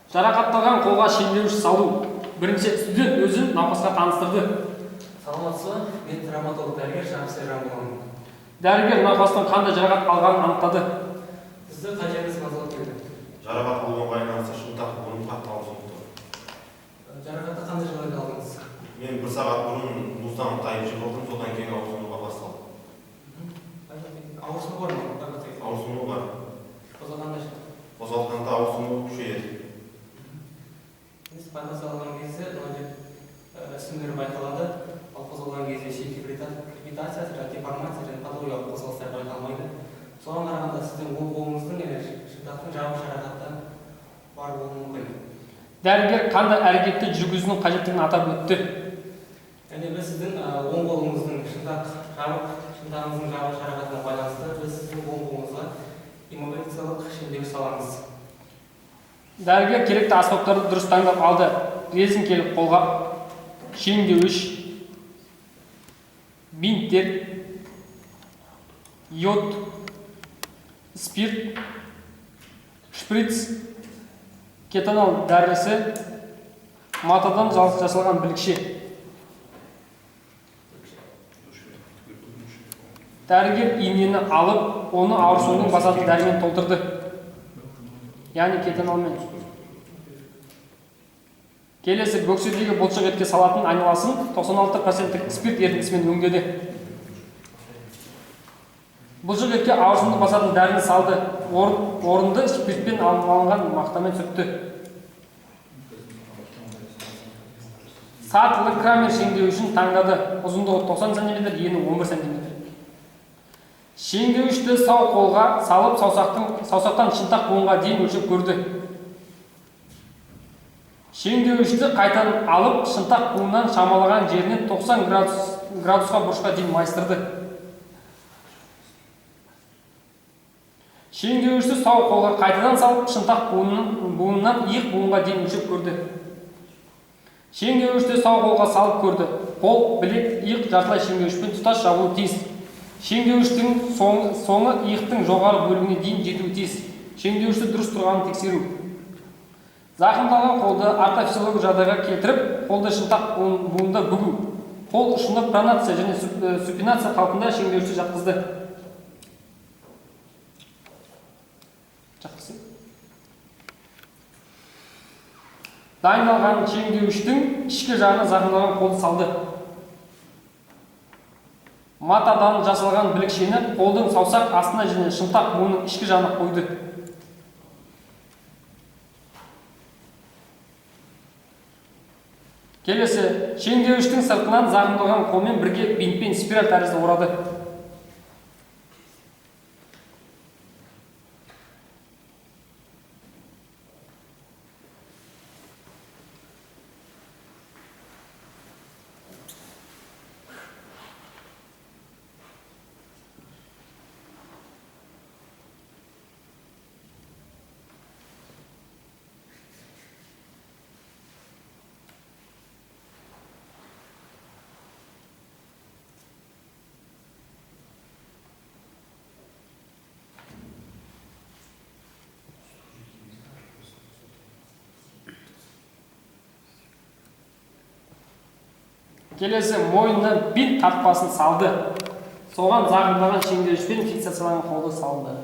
Жарақатталған қолға шендеуіш салу. Бірінші студент өзін науқасқа таныстырды. Саламатсыз ба? Мен травматолог дәрігер Шамсия Рамбулан. Дәрігер науқастың қандай жарақат алғанын анықтады. Сізді қай жеріңіз назалап келді? Жарақат алуға байланысты шынтақ бұның қатты ауырсынды. Жарақатты қандай жағдайда алдыңыз? Мен 1 сағат бұрын мұздан тайып жығылдым, содан кейін ауырсынуға басталды. Ауырсыну бар ма? Ауырсыну бар. Қозғалғанда ше? Қозғалғанда ауырсыну күшейеді. Спайнал салған кезде ісімдері байқалады, ал қозғалған кезде шеки крепитация, деформация және патологиялық қозғалыстар байқалмайды. Соған қарағанда сіздің оң қолыңыздың шынтақтың жабық жарақаты бар болуы мүмкін. Дәрігер қандай әрекетті жүргізудің қажеттігін атап өтті. Және біз сіздің оң қолыңыздың шынтағыңыздың жабық жарақатына байланысты біз сіздің оң қолыңызға иммобилизациялық шендеуіш саламыз. Дәрігер керекті аспаптарды дұрыс таңдап алды. Резинкелік қолғап, шендеуіш, бинттер, йод, спирт, шприц, кетанол дәрісі, матадан жасалған білікше. Дәрігер инені алып, оны ауырсынуын басатын дәрімен толтырды. Яғни кетанолмен. Келесі бөкседегі бұлшық етке салатын айналасын 96% спирт ерітіндісімен өңдеді. Бұлшық етке ауырсынуды басатын дәріні салды. Орынды спиртпен алынған мақтамен сүртті. Сатылы крамер шеңдеуішін таңдады. Ұзындығы 90 см, ені 11 см. Шеңдеуішті сау қолға салып, саусақтан шынтақ буынға дейін өлшеп көрді. Шеңдеуішті қайтадан алып, шынтақ буыннан шамалаған жерінен 90 градусқа бұрышқа дейін майыстырды. Шеңдеуішті сау қолға қайтадан салып, шынтақ буыннан иық буынға дейін өлшеп көрді. Шеңдеуішті сау қолға салып көрді. Қол, білек, иық жартылай шеңдеуішпен тұтас жабылуы тиіс. Шеңдеуіштің соңы иықтың жоғары бөлігіне дейін жетуі тиіс. Шеңдеуішті дұрыс тұрғанын тексеру. Зақымдалған қолды ортофизиологиялық жағдайға келтіріп, қолды шынтақ буынында бүгу. Қол ұшында пронация және супинация қалпында шеңдеуішті жатқызды. Дайындалған шеңдеуіштің ішкі жағына зақымдалған қолды салды. Матадан жасалған білікшені қолдың саусақ астына және шынтақ буынның ішкі жағына қойды. Келесі, шеңдеуіштің сыртынан зақымдалған қолмен бірге бинтпен спираль тәрізді орады. Келесі, мойнына бинт тартпасын салды. Соған зақымдалған шеңдеуішпен фиксацияланған қолды салды.